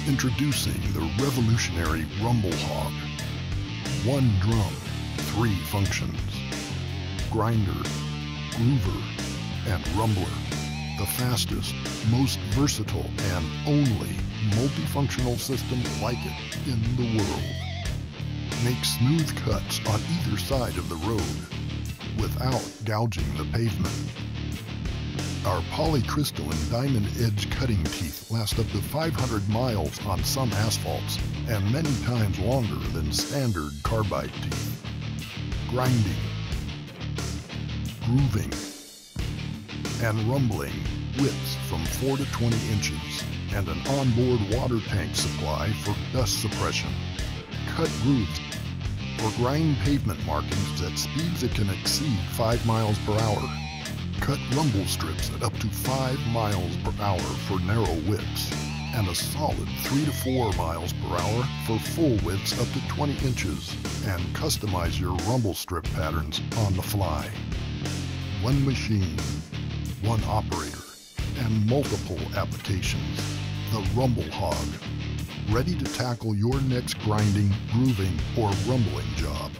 Introducing the revolutionary Rumble Hog. One drum, 3 functions. Grinder, groover, and rumbler. The fastest, most versatile, and only multifunctional system like it in the world. Make smooth cuts on either side of the road without gouging the pavement. Our polycrystalline diamond edge cutting teeth last up to 500 miles on some asphalts and many times longer than standard carbide teeth. Grinding, grooving, and rumbling widths from 4 to 20 inches and an onboard water tank supply for dust suppression. Cut grooves or grind pavement markings at speeds that can exceed 5 miles per hour. Cut rumble strips at up to 5 miles per hour for narrow widths, and a solid 3 to 4 miles per hour for full widths up to 20 inches, and customize your rumble strip patterns on the fly. One machine, one operator, and multiple applications. The Rumble Hog, ready to tackle your next grinding, grooving, or rumbling job.